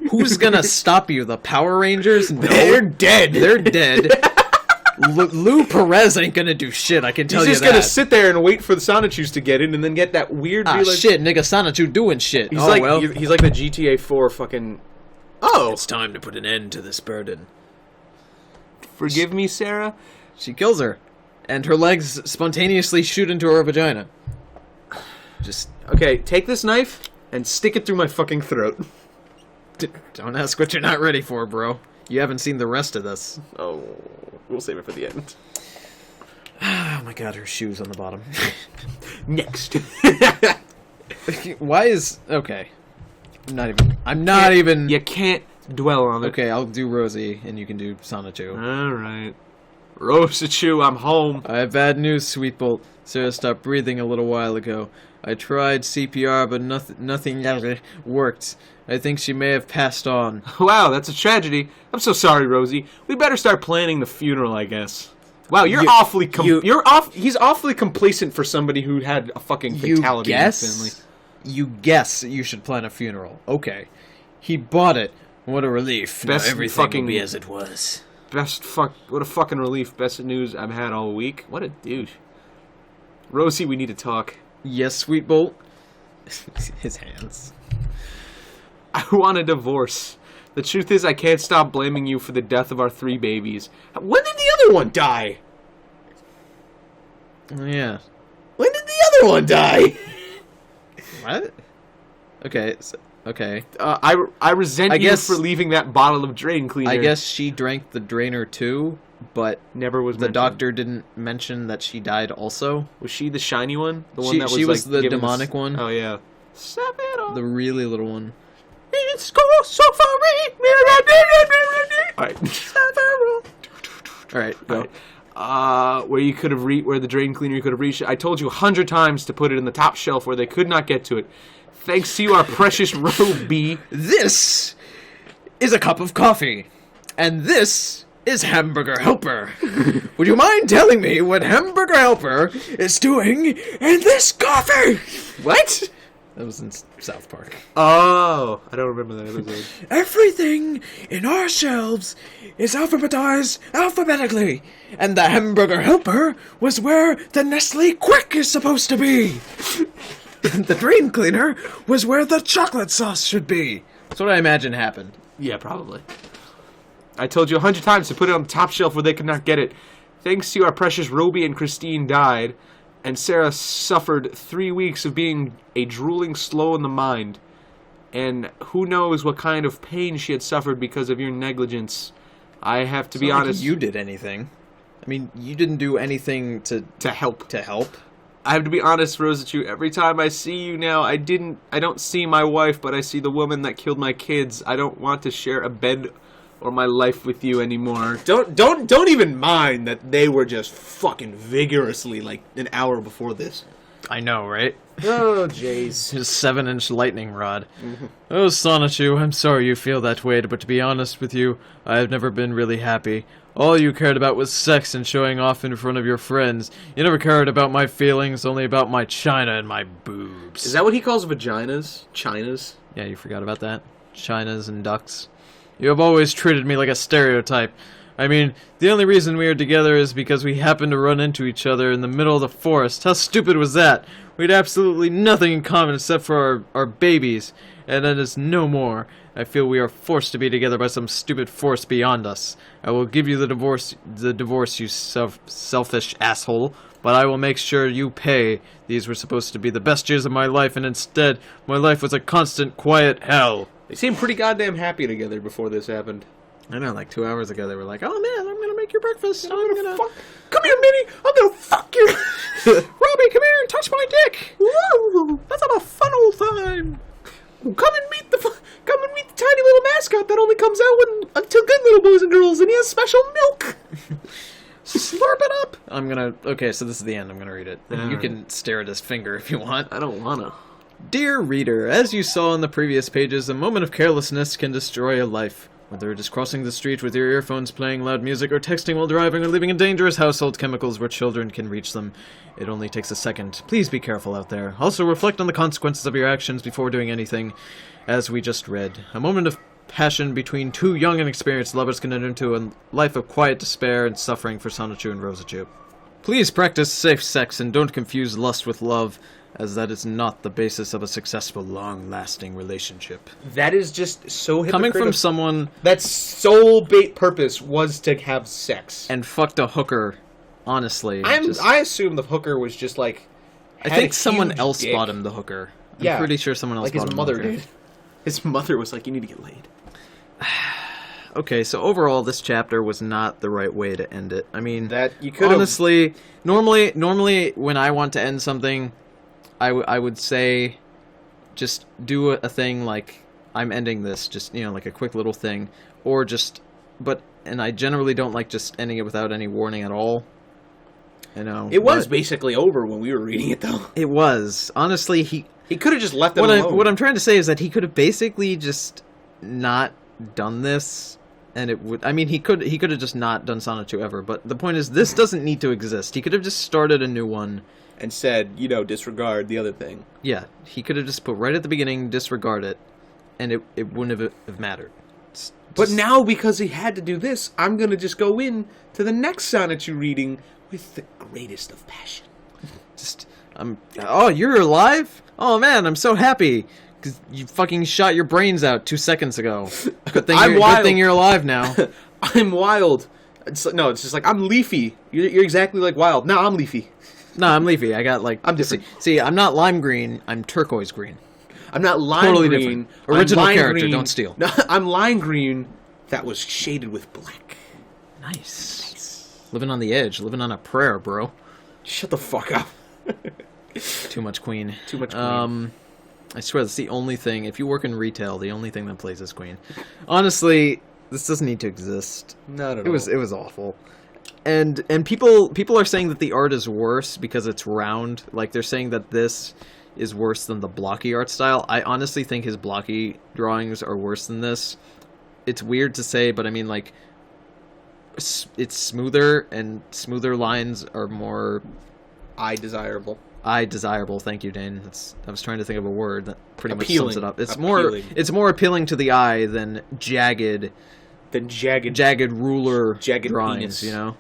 Who's gonna stop you? The Power Rangers? No. They're dead. They're dead. Lou Perez ain't gonna do shit, I can tell you that. He's just gonna sit there and wait for the Sonichus to get in and then get that weird... shit, nigga, Sonichu doing shit. He's like the GTA 4 fucking... Oh! It's time to put an end to this burden. Forgive me, Sarah? She kills her. And her legs spontaneously shoot into her vagina. Just... Okay, take this knife and stick it through my fucking throat. Don't ask what you're not ready for, bro. You haven't seen the rest of this. Oh, we'll save it for the end. Oh my god, her shoes on the bottom. Next. Why is... Okay. I'm not even... You can't dwell on it. Okay, I'll do Rosie, and you can do Sonichu. Alright. Rosichu, I'm home. I have bad news, Sweetbolt. Sarah stopped breathing a little while ago. I tried CPR, but nothing worked. I think she may have passed on. Wow, that's a tragedy. I'm so sorry, Rosie. We better start planning the funeral, I guess. Wow, he's awfully complacent for somebody who had a fucking fatality in his family. You guess you should plan a funeral. Okay. He bought it. What a relief. Best now everything fucking will be as it was. What a fucking relief. Best news I've had all week. What a douche. Rosie, we need to talk. Yes, Sweet Bolt. His hands. I want a divorce. The truth is, I can't stop blaming you for the death of our 3 babies. When did the other one die? Yeah. When did the other one die? What? Okay. Okay. I resent you guess- for leaving that bottle of drain cleaner. I guess she drank the drainer too, but never was. the mentioned. doctor didn't mention that she died also. Was she the shiny one? The one She- that was she was the giving demonic one. Oh yeah. Stop it all. The really little one. It's so far. All right, go. Where you could have where the drain cleaner you could have reached it. I told you 100 times to put it in the top shelf where they could not get to it. Thanks to you, our precious Roby. This is a cup of coffee, and this is Hamburger Helper. Would you mind telling me what Hamburger Helper is doing in this coffee? What? That was in South Park. Oh, I don't remember that episode. Everything in our shelves is alphabetized alphabetically, and the Hamburger Helper was where the Nestle Quick is supposed to be. The drain cleaner was where the chocolate sauce should be. That's what I imagine happened. Yeah, probably. I told you 100 times to put it on the top shelf where they could not get it. Thanks to you, our precious Roby and Christine died, and Sarah suffered 3 weeks of being a drooling slow in the mind. And who knows what kind of pain she had suffered because of your negligence. I have to be honest. You did anything. I mean, you didn't do anything to help. To help. I have to be honest, Rosachu. Every time I see you now, I don't see my wife, but I see the woman that killed my kids. I don't want to share a bed or my life with you anymore. Don't even mind that they were just fucking vigorously like an hour before this. I know, right? Oh, jeez. His 7-inch lightning rod. Oh, Sonichu, I'm sorry you feel that way, but to be honest with you, I have never been really happy. All you cared about was sex and showing off in front of your friends. You never cared about my feelings, only about my china and my boobs. Is that what he calls vaginas? Chinas? Yeah, you forgot about that? Chinas and ducks. You have always treated me like a stereotype. I mean, the only reason we are together is because we happened to run into each other in the middle of the forest. How stupid was that? We had absolutely nothing in common except for our babies, and that is no more. I feel we are forced to be together by some stupid force beyond us. I will give you the divorce, you selfish asshole, but I will make sure you pay. These were supposed to be the best years of my life, and instead, my life was a constant, quiet hell. They seemed pretty goddamn happy together before this happened. I know, like 2 hours ago, they were like, oh man, I'm gonna make your breakfast. I'm gonna Come here, Minnie! I'm gonna fuck you! Robbie, come here and touch my dick! Woo! Let's have a fun old time! Come and meet the tiny little mascot that only comes out to good little boys and girls, and he has special milk. Slurp it up! Okay, so this is the end. I'm gonna read it. You Alright. can stare at his finger if you want. I don't wanna. Dear reader, as you saw in the previous pages, a moment of carelessness can destroy a life. Whether it is crossing the street with your earphones playing loud music, or texting while driving, or living in dangerous household chemicals where children can reach them, it only takes a second. Please be careful out there. Also, reflect on the consequences of your actions before doing anything, as we just read. A moment of passion between two young and experienced lovers can enter into a life of quiet despair and suffering for Sonichu and Rosachu. Please practice safe sex and don't confuse lust with love, as that is not the basis of a successful, long-lasting relationship. That is just so Coming from hypocritical. someone That sole purpose was to have sex. and fucked a hooker, honestly. I assume the hooker was just like. I had think a someone huge else dick. bought him the hooker. I'm Yeah, pretty sure someone else Like bought his him mother the hooker. did. His mother was like, "You need to get laid." Okay, so overall, this chapter was not the right way to end it. I mean, That you could have. honestly, normally when I want to end something, I would say, just do a thing like, I'm ending this, just, like a quick little thing, or just, and I generally don't like just ending it without any warning at all. It was but basically over when we were reading it, though. It was. Honestly, He could have just left it alone. what I'm trying to say is that he could have basically just not done this, and it would. I mean, he could have just not done Sonichu ever. But the point is, this doesn't need to exist. He could have just started a new one and said, disregard the other thing. Yeah, he could have just put right at the beginning, disregard it, and it wouldn't have mattered. But now, because he had to do this, I'm gonna just go in to the next Sonichu reading with the greatest of passion. Oh, you're alive? Oh man, I'm so happy. Because you fucking shot your brains out 2 seconds ago. Good thing you're alive now. I'm Wild. It's just like, I'm Leafy. You're exactly like Wild. No, I'm Leafy. No, I'm Leafy. I got like... I'm different. See, I'm not lime green. I'm turquoise green. I'm not lime totally green. Different. Original lime character, green. don't steal. No, I'm lime green that was shaded with black. Nice. Living on the edge. Living on a prayer, bro. Shut the fuck up. Too much Queen. Too much Queen. I swear, that's the only thing. If you work in retail, the only thing that plays is Queen. Honestly, this doesn't need to exist. Not at all. It was awful. And people are saying that the art is worse because it's round. Like, they're saying that this is worse than the blocky art style. I honestly think his blocky drawings are worse than this. It's weird to say, but I mean, like, it's smoother, and smoother lines are more eye desirable. Eye desirable. Thank you, Dane. I was trying to think of a word that pretty appealing. Much sums it up. It's more appealing to the eye than jagged ruler jagged drawings. penis. You know.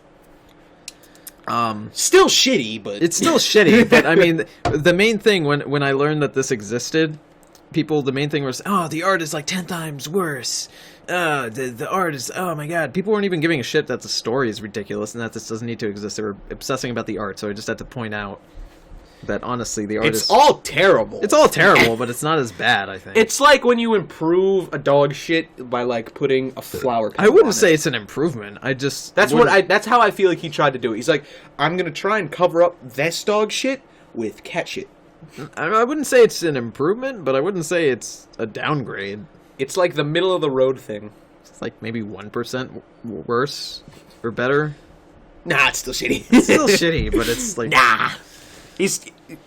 Still shitty, but it's still shitty. But I mean, the main thing when I learned that this existed, the main thing was, oh, the art is like 10 times worse. The art is, oh my god. People weren't even giving a shit that the story is ridiculous and that this doesn't need to exist. They were obsessing about the art. So I just had to point out that honestly, the art is all terrible. It's all terrible, but it's not as bad, I think. It's like when you improve a dog shit by like putting a flower petal I wouldn't on say it. It's an improvement. That's how I feel like he tried to do it. He's like, I'm gonna try and cover up this dog shit with cat shit. I wouldn't say it's an improvement, but I wouldn't say it's a downgrade. It's like the middle of the road thing. It's like maybe 1% worse or better. Nah, it's still shitty. It's still shitty, but it's like nah.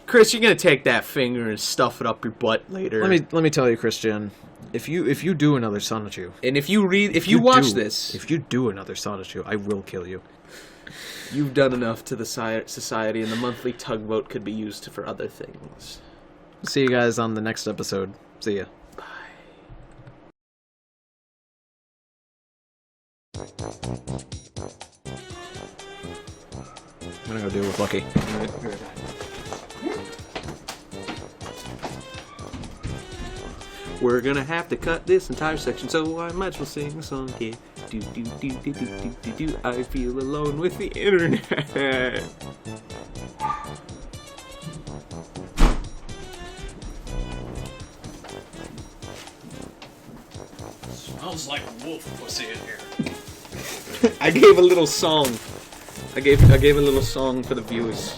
Chris, you're gonna take that finger and stuff it up your butt later. Let me tell you, Christian, if you do another Sonichu, and if you watch this, if you do another Sonichu, I will kill you. You've done enough to the society, and the monthly tugboat could be used for other things. See you guys on the next episode. See ya. Bye. I'm gonna go deal with Lucky. We're gonna have to cut this entire section, so I might as well sing a song. Yeah. Do do do do do do do do. I feel alone with the internet. Smells like wolf pussy in here. I gave a little song. I gave a little song for the viewers.